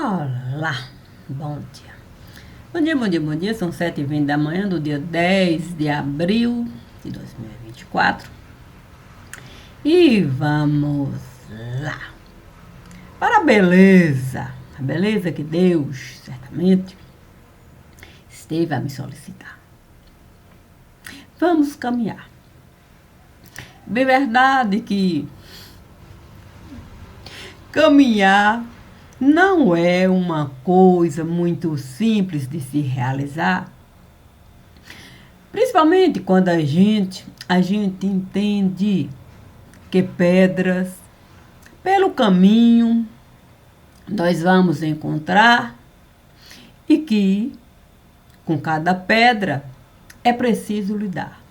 Olá, bom dia. Bom dia, bom dia, bom dia. São 7h20 da manhã do dia 10 de abril de 2024. E vamos lá. Para a beleza que Deus certamente esteve a me solicitar. Vamos caminhar. Bem verdade que caminhar não é uma coisa muito simples de se realizar, principalmente quando a gente entende que pedras pelo caminho nós vamos encontrar e que com cada pedra é preciso lidar,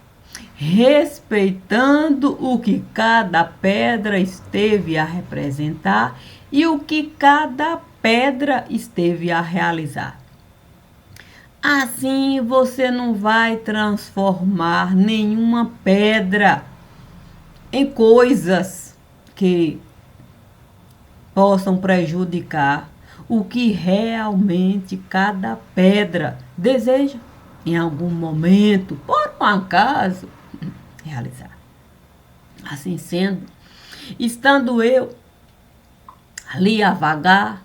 respeitando o que cada pedra esteve a representar e o que cada pedra esteve a realizar. Assim você não vai transformar nenhuma pedra em coisas que possam prejudicar o que realmente cada pedra deseja em algum momento, por um acaso, realizar. Assim sendo, estando eu ali a vagar,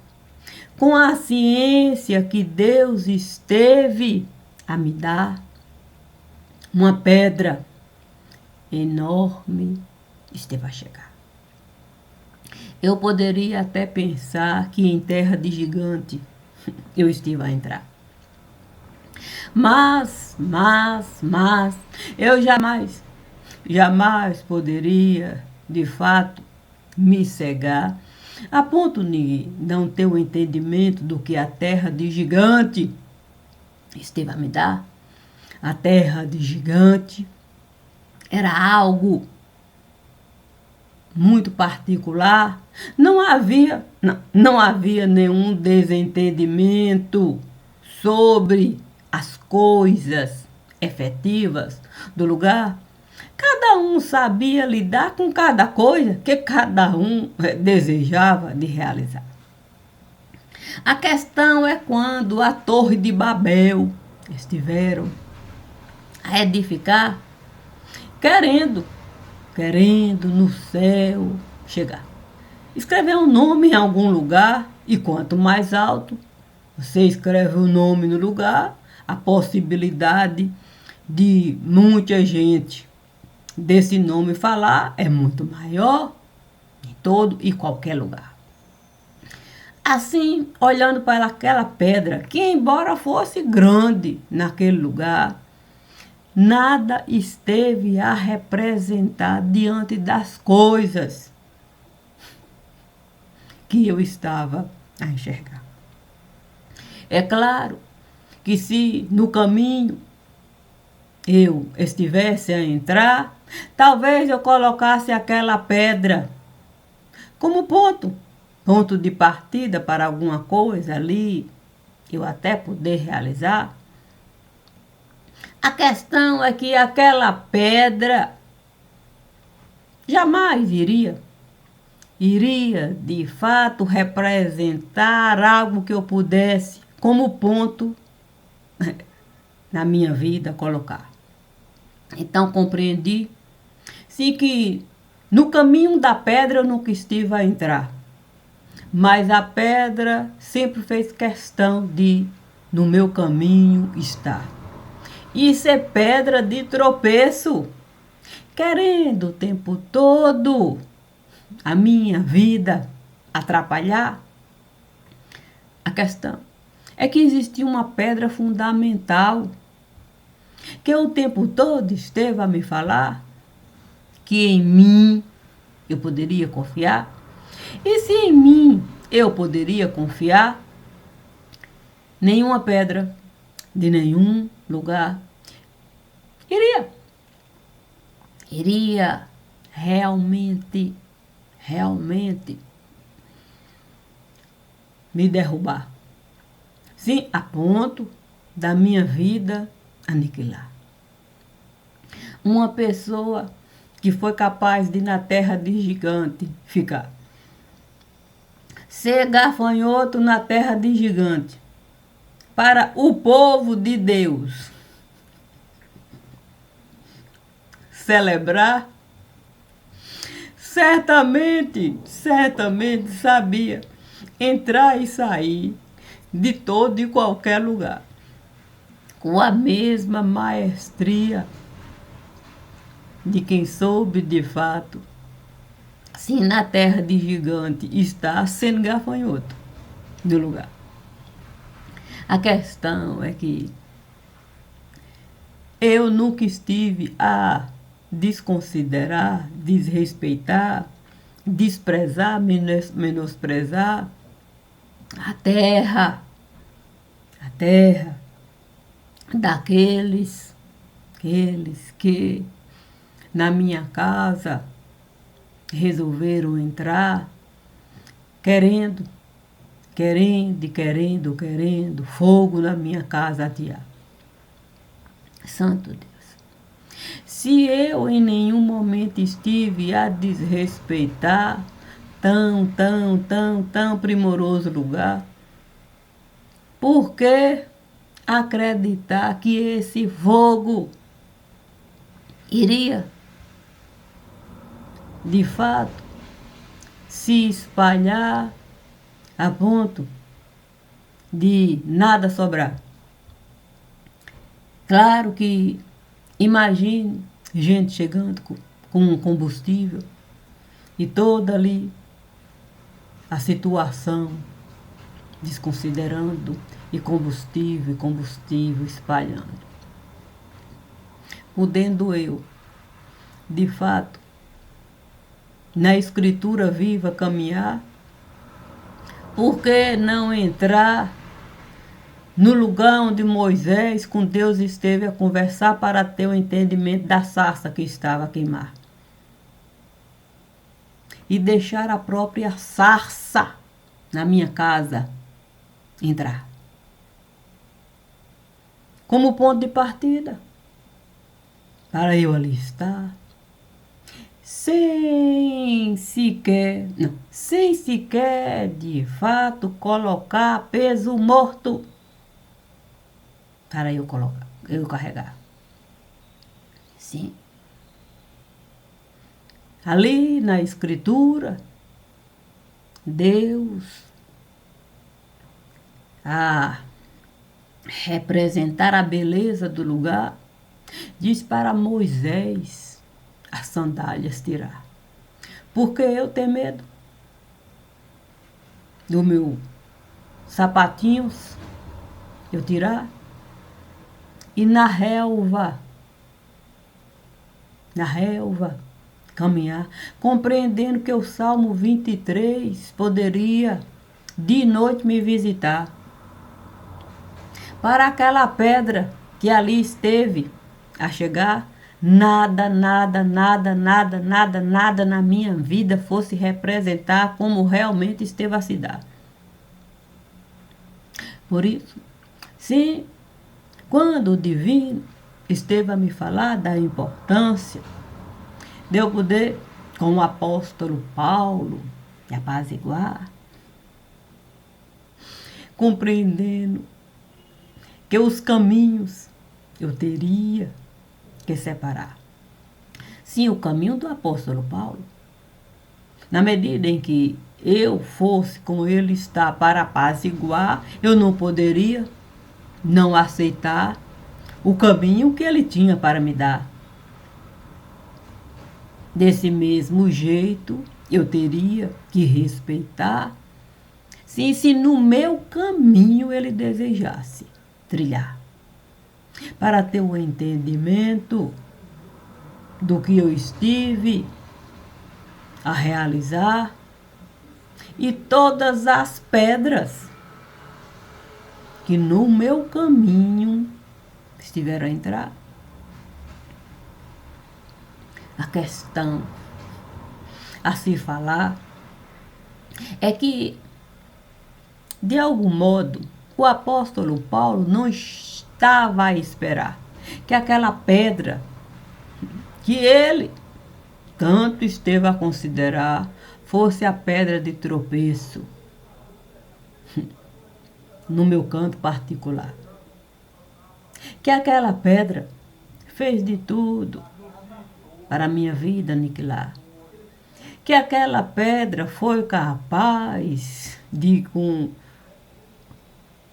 com a ciência que Deus esteve a me dar, uma pedra enorme esteve a chegar. Eu poderia até pensar que em terra de gigante eu estive a entrar. Mas, eu jamais poderia, de fato, me cegar a ponto de não ter o entendimento do que a terra de gigante esteve a me dar. A terra de gigante era algo muito particular. Não havia nenhum desentendimento sobre as coisas efetivas do lugar. Cada um sabia lidar com cada coisa que cada um desejava de realizar. A questão é quando a Torre de Babel estiveram a edificar, querendo no céu chegar. Escrever um nome em algum lugar, e quanto mais alto você escreve o nome no lugar, a possibilidade de muita gente desse nome falar é muito maior em todo e qualquer lugar. Assim, olhando para aquela pedra, que embora fosse grande naquele lugar, nada esteve a representar diante das coisas que eu estava a enxergar. É claro que se no caminho eu estivesse a entrar, talvez eu colocasse aquela pedra como ponto de partida para alguma coisa ali, eu até poder realizar. A questão é que aquela pedra jamais iria de fato representar algo que eu pudesse como ponto na minha vida colocar. Então compreendi, sim, que no caminho da pedra eu nunca estive a entrar, mas a pedra sempre fez questão de no meu caminho estar. E ser pedra de tropeço, querendo o tempo todo a minha vida atrapalhar. A questão é que existia uma pedra fundamental que o tempo todo esteve a me falar que em mim eu poderia confiar. E se em mim eu poderia confiar, nenhuma pedra de nenhum lugar iria realmente me derrubar. Sim, a ponto da minha vida aniquilar. Uma pessoa que foi capaz de na terra de gigante ficar ser gafanhoto na terra de gigante, para o povo de Deus celebrar, certamente sabia entrar e sair de todo e qualquer lugar, com a mesma maestria de quem soube de fato se na terra de gigante está sendo gafanhoto do lugar. A questão é que eu nunca estive a desconsiderar, desrespeitar, desprezar, menosprezar a terra daqueles que na minha casa resolveram entrar querendo fogo na minha casa atear. Santo Deus. Se eu em nenhum momento estive a desrespeitar tão primoroso lugar, por que acreditar que esse fogo iria, de fato, se espalhar a ponto de nada sobrar? Claro que imagine gente chegando com um combustível e toda ali a situação desconsiderando e combustível espalhando. Podendo eu, de fato, na escritura viva caminhar, por que não entrar no lugar onde Moisés com Deus esteve a conversar para ter o entendimento da sarça que estava a queimar? E deixar a própria sarça na minha casa entrar. Como ponto de partida. Para eu ali estar. Sem sequer de fato colocar peso morto para eu carregar. Sim. Ali na escritura, Deus, a representar a beleza do lugar, diz para Moisés as sandálias tirar. Porque eu tenho medo do meu sapatinhos eu tirar e na relva caminhar, compreendendo que o Salmo 23 poderia de noite me visitar. Para aquela pedra que ali esteve a chegar, nada na minha vida fosse representar como realmente esteve a se dar. Por isso, sim, quando o divino esteve a me falar da importância de eu poder, com o apóstolo Paulo, me apaziguar, compreendendo que os caminhos eu teria que separar. Sim, o caminho do apóstolo Paulo, na medida em que eu fosse como ele está para apaziguar, eu não poderia não aceitar o caminho que ele tinha para me dar. Desse mesmo jeito, eu teria que respeitar, sim, se no meu caminho ele desejasse trilhar, para ter o entendimento do que eu estive a realizar e todas as pedras que no meu caminho estiveram a entrar. A questão a se falar é que, de algum modo, o apóstolo Paulo não estava a esperar que aquela pedra que ele tanto esteve a considerar fosse a pedra de tropeço no meu canto particular. Que aquela pedra fez de tudo para a minha vida aniquilar. Que aquela pedra foi capaz de com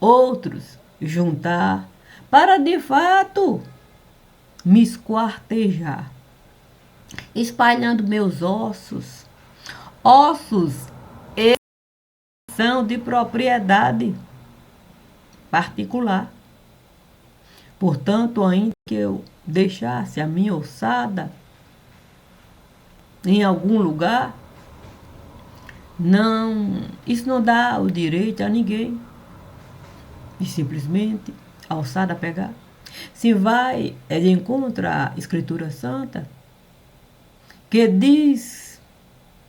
outros juntar para de fato me esquartejar, espalhando meus ossos. Ossos são de propriedade particular. Portanto, ainda que eu deixasse a minha ossada em algum lugar, isso não dá o direito a ninguém de simplesmente a ossada pegar. Se vai de encontro à Escritura Santa, que diz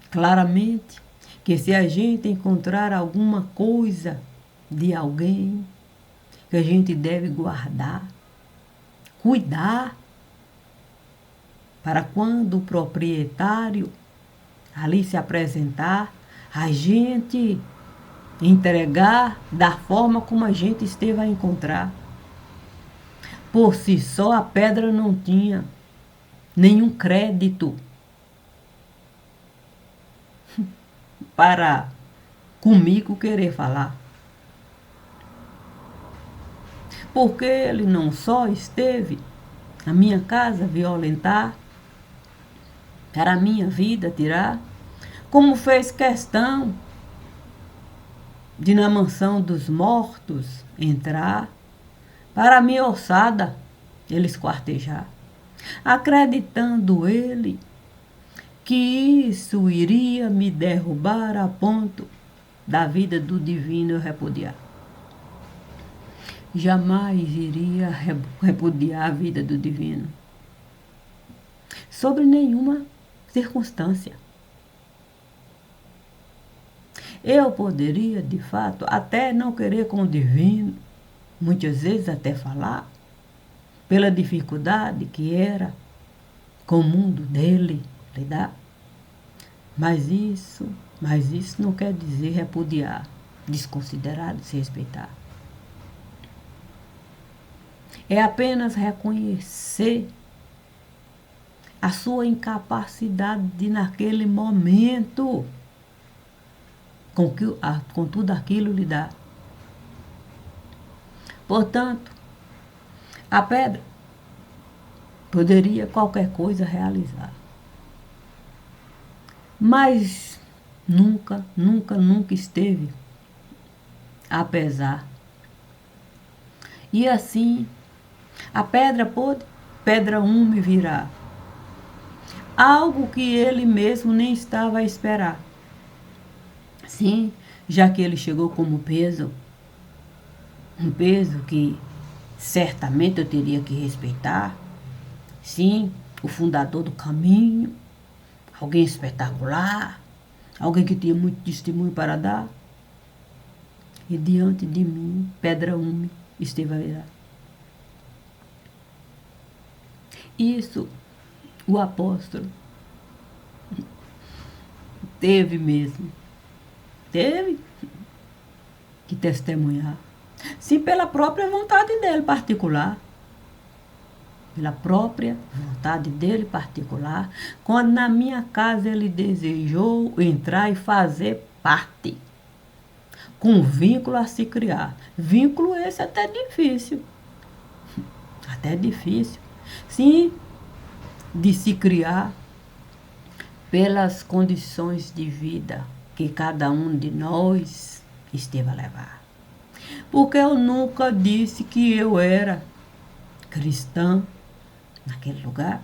claramente que se a gente encontrar alguma coisa de alguém, que a gente deve guardar, cuidar, para quando o proprietário ali se apresentar, a gente entregar da forma como a gente esteve a encontrar. Por si só, a pedra não tinha nenhum crédito para comigo querer falar. Porque ele não só esteve na minha casa violentar, para a minha vida tirar, como fez questão de na mansão dos mortos entrar, para a minha ossada ele esquartejar, acreditando ele que isso iria me derrubar a ponto da vida do divino eu repudiar. Jamais iria repudiar a vida do divino, sobre nenhuma circunstância. Eu poderia, de fato, até não querer com o divino, muitas vezes até falar, pela dificuldade que era com o mundo dele lidar. Mas isso não quer dizer repudiar, desconsiderar, desrespeitar. É apenas reconhecer a sua incapacidade de, naquele momento, com tudo aquilo lidar. Portanto, a pedra poderia qualquer coisa realizar. Mas nunca esteve apesar. E assim, a pedra pôde, pedra me virar. Algo que ele mesmo nem estava a esperar. Sim, já que ele chegou como peso, um peso que certamente eu teria que respeitar. Sim, o fundador do caminho, alguém espetacular, alguém que tinha muito testemunho para dar. E diante de mim, pedra esteve a virar. Isso o apóstolo teve que testemunhar. Sim, pela própria vontade dele particular. Pela própria vontade dele particular, quando na minha casa ele desejou entrar e fazer parte, com vínculo a se criar. Vínculo esse até difícil. Sim, de se criar pelas condições de vida que cada um de nós esteve a levar. Porque eu nunca disse que eu era cristã naquele lugar.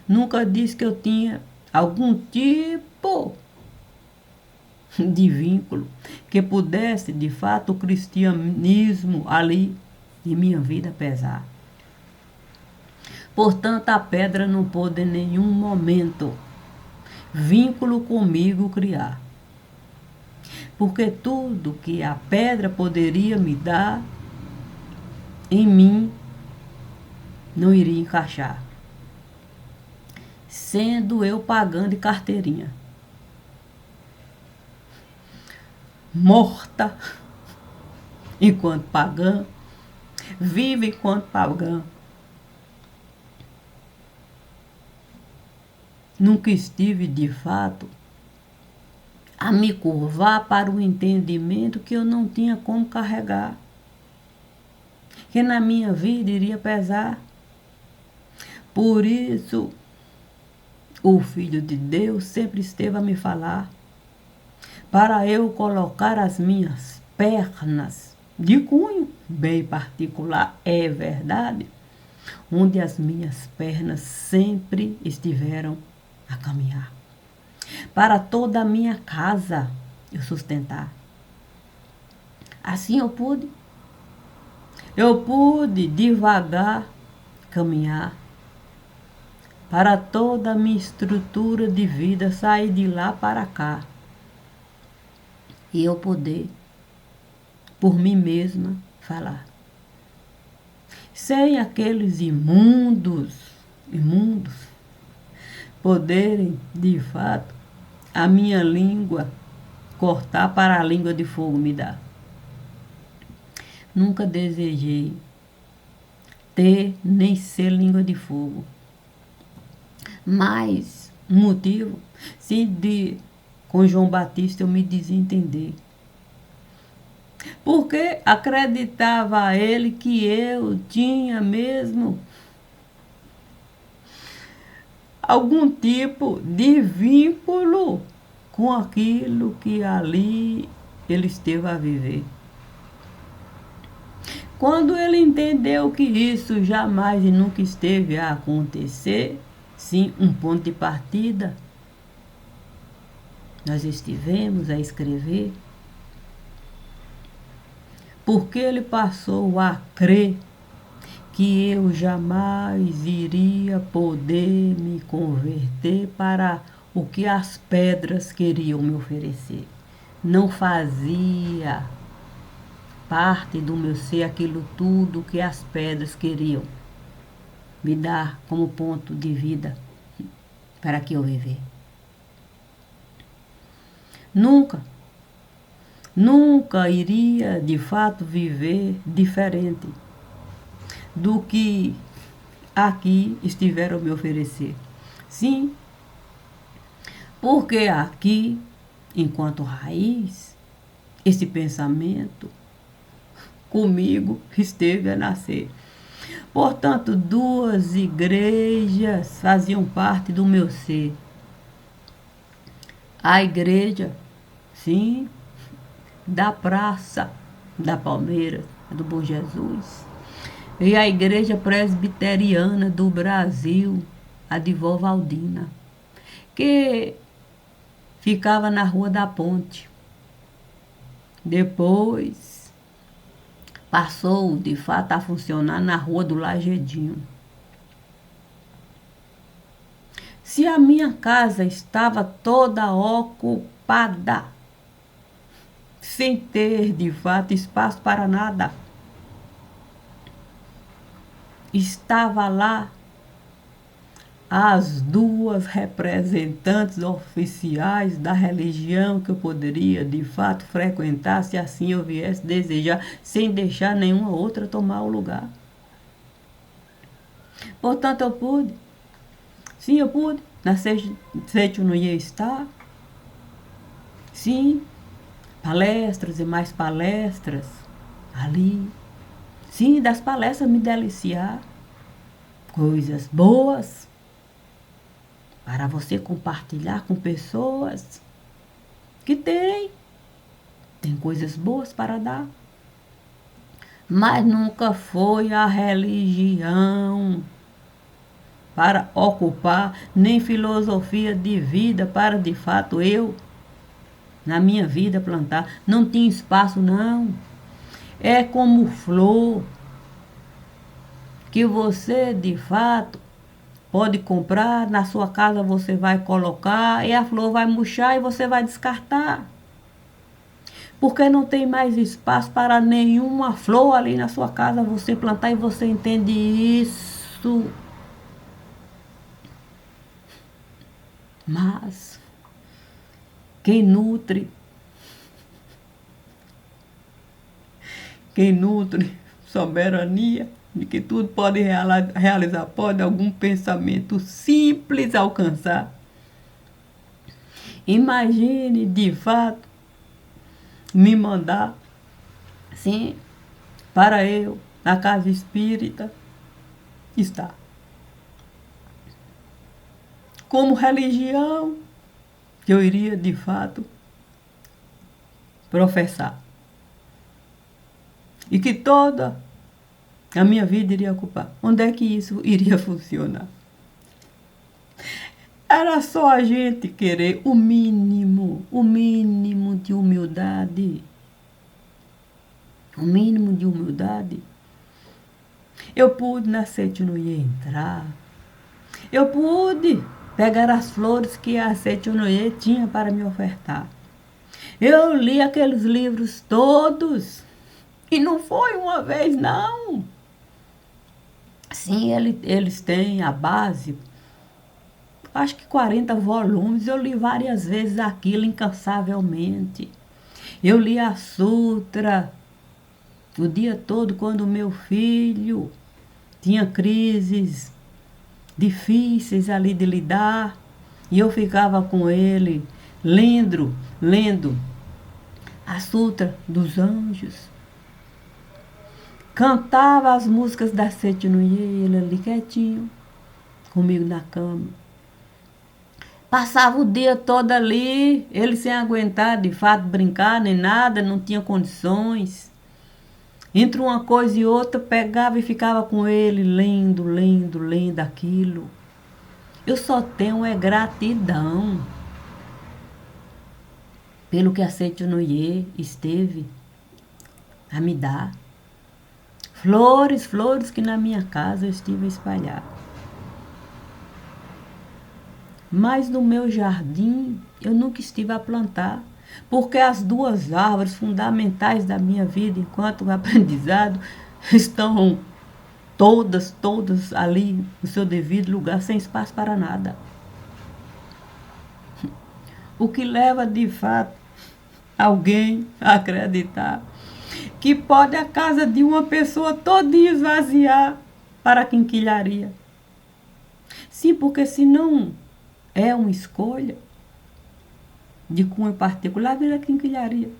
Nunca disse que eu tinha algum tipo de vínculo que pudesse, de fato, o cristianismo ali em minha vida pesar. Portanto, a pedra não pôde em nenhum momento vínculo comigo criar. Porque tudo que a pedra poderia me dar, em mim, não iria encaixar. Sendo eu pagando de carteirinha. morta enquanto pagã, viva enquanto pagã. Nunca estive, de fato, a me curvar para o entendimento que eu não tinha como carregar, que na minha vida iria pesar. Por isso, o Filho de Deus sempre esteve a me falar, para eu colocar as minhas pernas de cunho bem particular, é verdade, onde as minhas pernas sempre estiveram a caminhar. Para toda a minha casa eu sustentar. Assim eu pude devagar caminhar. Para toda a minha estrutura de vida sair de lá para cá. E eu poder, por mim mesma, falar. Sem aqueles imundos, poderem, de fato, a minha língua cortar para a língua de fogo me dar. Nunca desejei ter nem ser língua de fogo. Mas um motivo, sim, com João Batista eu me desentender. Porque acreditava ele que eu tinha mesmo algum tipo de vínculo com aquilo que ali ele esteve a viver. Quando ele entendeu que isso jamais e nunca esteve a acontecer, sim, um ponto de partida, nós estivemos a escrever, porque ele passou a crer que eu jamais iria poder me converter para o que as pedras queriam me oferecer. Não fazia parte do meu ser aquilo tudo que as pedras queriam me dar como ponto de vida para que eu viver. Nunca iria de fato viver diferente do que aqui estiveram a me oferecer. Sim, porque aqui, enquanto raiz, esse pensamento comigo esteve a nascer. Portanto, duas igrejas faziam parte do meu ser. A igreja, sim, da Praça da Palmeira, do Bom Jesus. E a Igreja Presbiteriana do Brasil, a de Vó Valdina, que ficava na Rua da Ponte. Depois passou, de fato, a funcionar na Rua do Lagedinho. Se a minha casa estava toda ocupada, sem ter, de fato, espaço para nada, estava lá as duas representantes oficiais da religião que eu poderia, de fato, frequentar, se assim eu viesse desejar, sem deixar nenhuma outra tomar o lugar. Portanto, eu pude. Sim, eu pude. Na sede eu não ia estar. Sim, palestras e mais palestras ali. Sim, das palestras me deliciar. Coisas boas para você compartilhar com pessoas que tem coisas boas para dar. Mas nunca foi a religião para ocupar, nem filosofia de vida para, de fato, eu, na minha vida, plantar. Não tinha espaço, não. É como flor, que você, de fato, pode comprar, na sua casa você vai colocar, e a flor vai murchar e você vai descartar. Porque não tem mais espaço para nenhuma flor ali na sua casa você plantar, e você entende isso. Mas quem nutre quem nutre soberania, de que tudo pode realizar, pode algum pensamento simples alcançar. Imagine, de fato, me mandar, sim, para eu, na casa espírita, estar. Como religião, que eu iria, de fato, professar. E que toda a minha vida iria ocupar. Onde é que isso iria funcionar? Era só a gente querer o mínimo de humildade. O mínimo de humildade. Eu pude na Seitunoye entrar. Eu pude pegar as flores que a Seitunoye tinha para me ofertar. Eu li aqueles livros todos. E não foi uma vez, não. Sim, eles têm a base, acho que 40 volumes. Eu li várias vezes aquilo incansavelmente. Eu li a Sutra o dia todo quando o meu filho tinha crises difíceis ali de lidar. E eu ficava com ele, lendo a Sutra dos Anjos. Cantava as músicas da Seitunoye, ele ali quietinho, comigo na cama. Passava o dia todo ali, ele sem aguentar, de fato, brincar nem nada, não tinha condições. Entre uma coisa e outra, pegava e ficava com ele, lendo aquilo. Eu só tenho gratidão pelo que a Seitunoye esteve a me dar. Flores que na minha casa eu estive a espalhar. Mas no meu jardim eu nunca estive a plantar, porque as duas árvores fundamentais da minha vida enquanto aprendizado estão todas ali no seu devido lugar, sem espaço para nada. O que leva de fato alguém a acreditar que pode a casa de uma pessoa todinha esvaziar para a quinquilharia. Sim, porque se não é uma escolha de cunho particular, vira quinquilharia.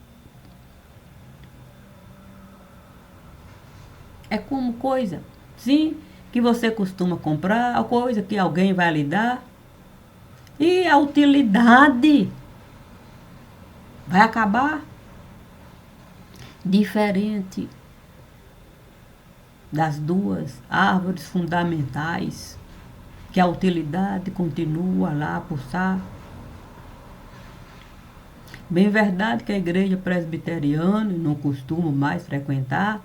É como coisa, sim, que você costuma comprar, a coisa que alguém vai lhe dar. E a utilidade vai acabar. Diferente das duas árvores fundamentais, que a utilidade continua lá a pulsar. Bem verdade que a igreja presbiteriana não costumo mais frequentar,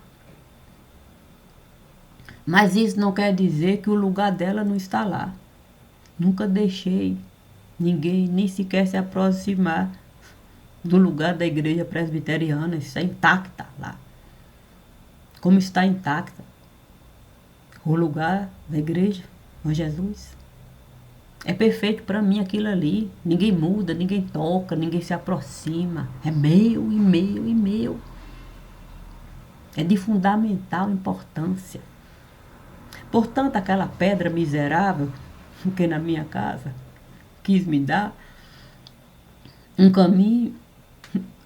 mas isso não quer dizer que o lugar dela não está lá. Nunca deixei ninguém nem sequer se aproximar do lugar da igreja presbiteriana. Está intacta lá. Como está intacta o lugar da igreja com Jesus. É perfeito para mim aquilo ali. Ninguém muda, ninguém toca, ninguém se aproxima. É meu e meu e meu. É de fundamental importância. Portanto, aquela pedra miserável que na minha casa quis me dar um caminho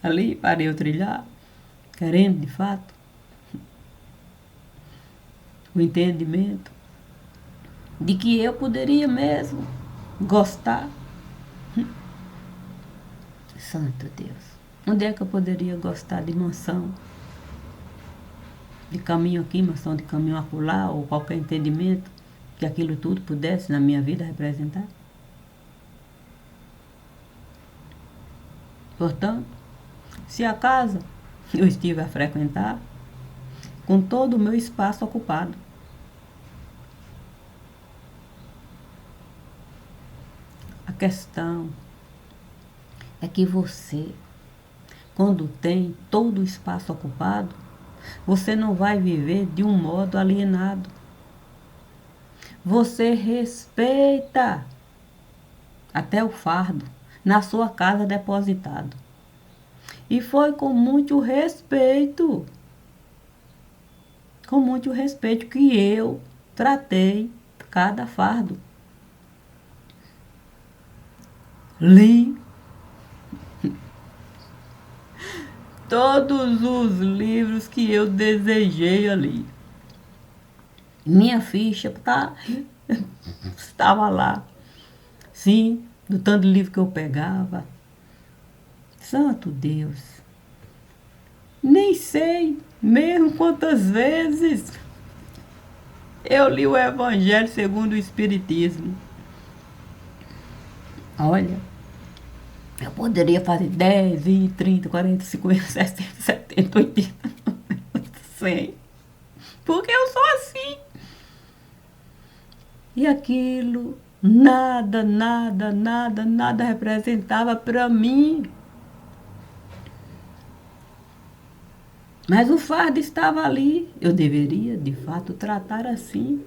ali para eu trilhar, querendo de fato o entendimento de que eu poderia mesmo gostar. Santo Deus, onde é que eu poderia gostar de mansão? De caminho aqui, mansão de caminho acolá, ou qualquer entendimento que aquilo tudo pudesse na minha vida representar? Portanto, se a casa eu estive a frequentar, com todo o meu espaço ocupado, a questão é que você, quando tem todo o espaço ocupado, você não vai viver de um modo alienado. Você respeita até o fardo na sua casa depositado. E foi com muito respeito com muito respeito que eu tratei cada fardo. Li todos os livros que eu desejei ali. Minha ficha estava lá. Sim, do tanto de livro que eu pegava. Santo Deus. Nem sei mesmo quantas vezes eu li o Evangelho segundo o Espiritismo. Olha, eu poderia fazer 10, 20, 30, 40, 50, 60, 70, 80, 100. Porque eu sou assim. E aquilo, nada representava para mim. Mas o fardo estava ali. Eu deveria, de fato, tratar assim.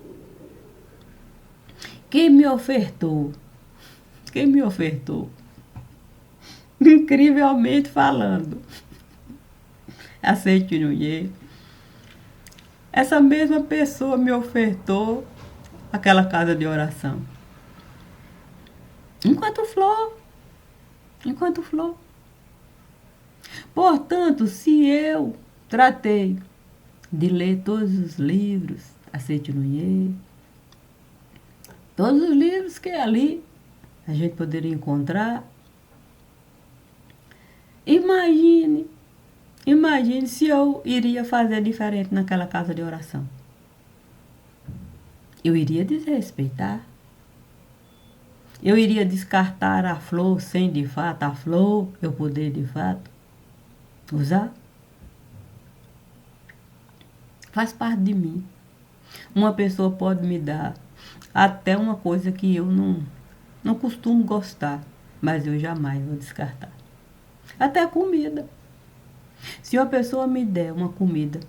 Quem me ofertou? Quem me ofertou? Incrivelmente falando. Aceite Nunhê. Essa mesma pessoa me ofertou aquela casa de oração. Enquanto flor. Portanto, se eu tratei de ler todos os livros, Aceite Nunhê, todos os livros que ali a gente poderia encontrar, imagine se eu iria fazer diferente naquela casa de oração. Eu iria desrespeitar. Eu iria descartar a flor sem, de fato, a flor eu poder, de fato, usar. Faz parte de mim. Uma pessoa pode me dar até uma coisa que eu não costumo gostar, mas eu jamais vou descartar. Até a comida. Se uma pessoa me der uma comida,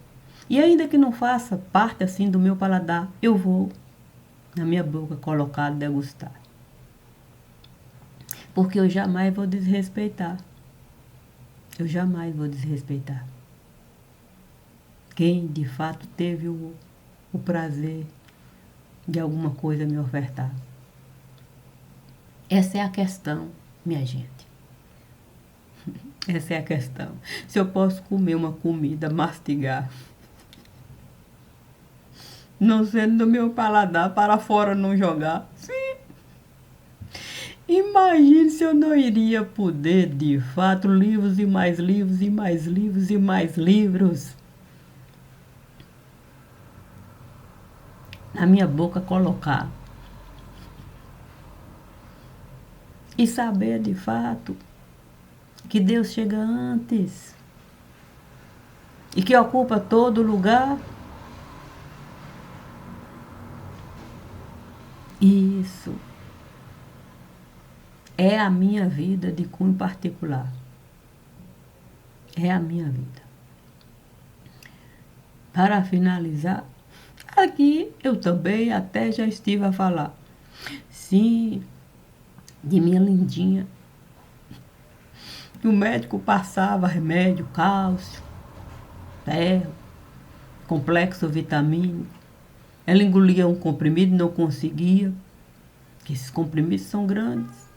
e ainda que não faça parte assim do meu paladar, eu vou na minha boca colocar, degustar. Porque eu jamais vou desrespeitar. Eu jamais vou desrespeitar. Quem de fato teve o prazer de alguma coisa me ofertar. Essa é a questão, minha gente. Essa é a questão. Se eu posso comer uma comida, mastigar, não sendo do meu paladar, para fora não jogar. Sim. Imagine se eu não iria poder, de fato, livros e mais livros e mais livros e mais livros na minha boca colocar. E saber, de fato, que Deus chega antes e que ocupa todo lugar. Isso é a minha vida de cunho particular. É a minha vida. Para finalizar, aqui eu também até já estive a falar. Sim, de minha lindinha. O médico passava remédio, cálcio, ferro, complexo vitamínico. Ela engolia um comprimido e não conseguia, porque esses comprimidos são grandes.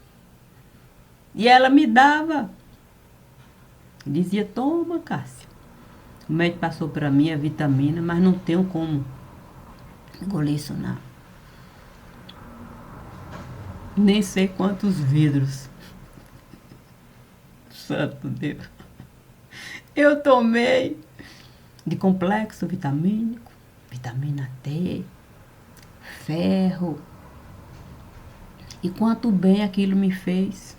E ela me dava. Dizia, toma, Cássia. O médico passou para mim a vitamina, mas não tenho como engolir isso não. Nem sei quantos vidros. Santo Deus. Eu tomei de complexo vitamínico, vitamina T, ferro. E quanto bem aquilo me fez.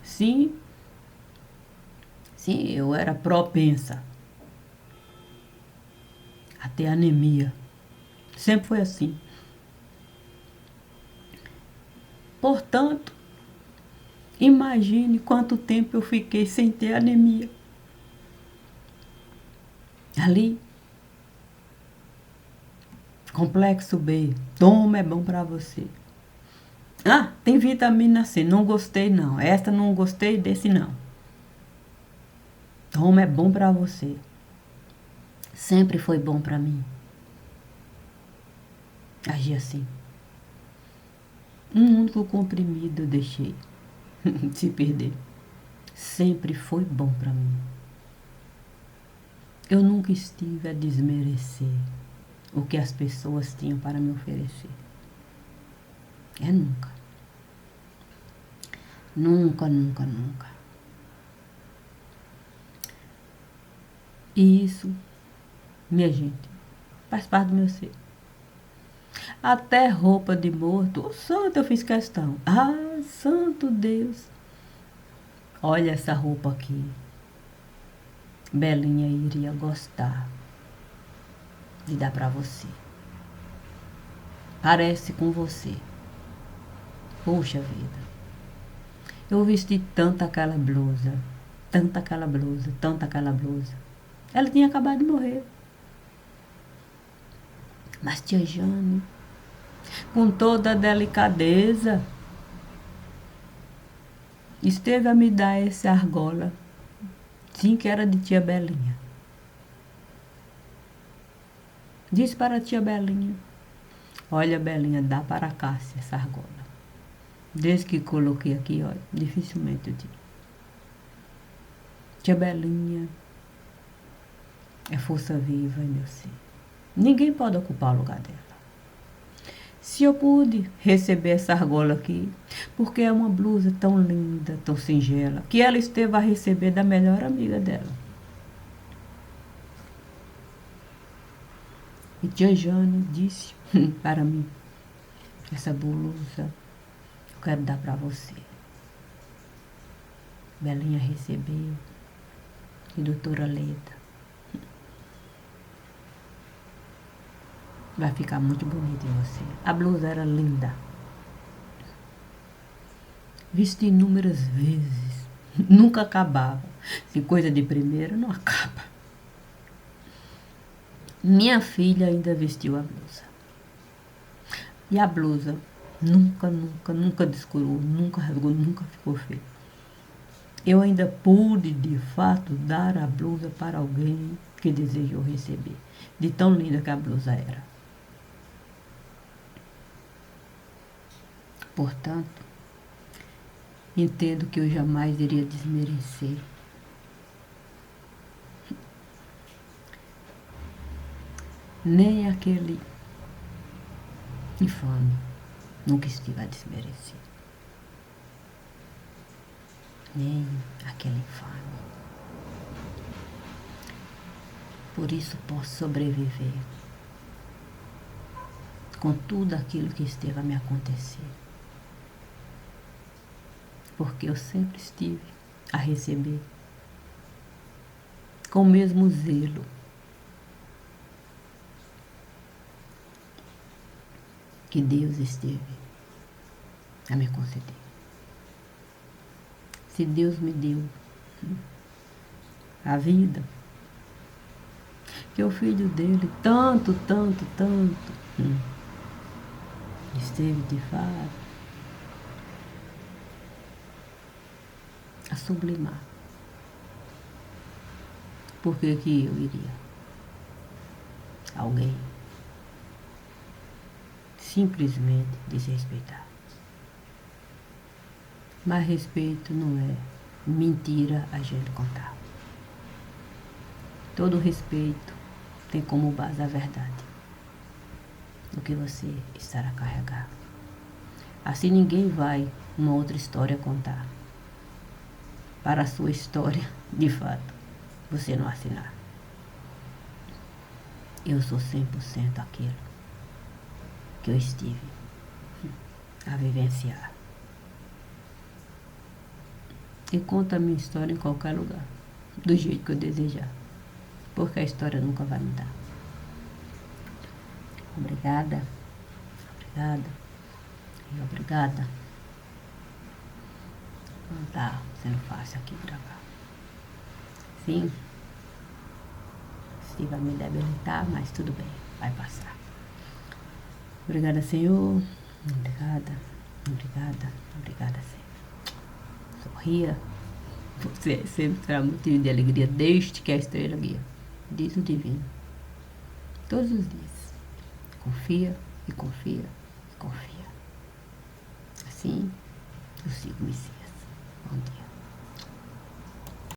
Sim, eu era propensa a ter anemia. Sempre foi assim. Portanto, imagine quanto tempo eu fiquei sem ter anemia. Ali, complexo B, toma, é bom para você. Ah, tem vitamina C, não gostei não. Esta não gostei, desse não. Toma, é bom para você. Sempre foi bom para mim agir assim. Um único comprimido eu deixei se perder. Sempre foi bom para mim. Eu nunca estive a desmerecer o que as pessoas tinham para me oferecer. Nunca. Nunca, nunca, nunca. E isso, minha gente, faz parte do meu ser. Até roupa de morto, o santo eu fiz questão. Ah, santo Deus. Olha essa roupa aqui. Belinha iria gostar de dar para você. Parece com você. Poxa vida. Eu vesti tanto aquela blusa. Tanta aquela blusa, tanta aquela blusa. Ela tinha acabado de morrer. Mas tia Jane, com toda a delicadeza, esteve a me dar esse argola. Sim, que era de tia Belinha. Disse para a tia Belinha: olha, Belinha, dá para a Cássia essa argola. Desde que coloquei aqui, olha, dificilmente eu digo. Tia Belinha é força viva em meu ser. Ninguém pode ocupar o lugar dela. Se eu pude receber essa argola aqui, porque é uma blusa tão linda, tão singela, que ela esteve a receber da melhor amiga dela. E tia Jane disse para mim: essa blusa eu quero dar para você. Belinha recebeu. E doutora Leda, vai ficar muito bonita em você. A blusa era linda. Vesti inúmeras vezes. Nunca acabava. Se coisa de primeira, não acaba. Minha filha ainda vestiu a blusa. E a blusa nunca, nunca, nunca descolou, nunca rasgou, nunca ficou feia. Eu ainda pude, de fato, dar a blusa para alguém que desejou receber. De tão linda que a blusa era. Portanto, entendo que eu jamais iria desmerecer nem aquele infame, nunca estive a desmerecer. Nem aquele infame. Por isso posso sobreviver com tudo aquilo que esteve a me acontecer. Porque eu sempre estive a receber com o mesmo zelo. Que Deus esteve a me conceder. Se Deus me deu a vida, que o filho dele, tanto, esteve de fato a sublimar. Por que que eu iria? Alguém simplesmente desrespeitar. Mas respeito não é mentira a gente contar. Todo respeito tem como base a verdade. O que você estará a carregar. Assim ninguém vai uma outra história contar. Para a sua história, de fato, você não assinar. Eu sou 100% aquilo que eu estive a vivenciar. E conto a minha história em qualquer lugar, do jeito que eu desejar, porque a história nunca vai mudar. Obrigada, obrigada e obrigada. Não está sendo fácil aqui gravar. Sim, estive a me debilitar, mas tudo bem, vai passar. Obrigada, Senhor. Obrigada, obrigada, obrigada, Senhor. Sorria. Você sempre será motivo de alegria desde que a estrela guia. Diz o divino. Todos os dias. Confia e confia e confia. Assim, eu sigo Messias. Bom dia.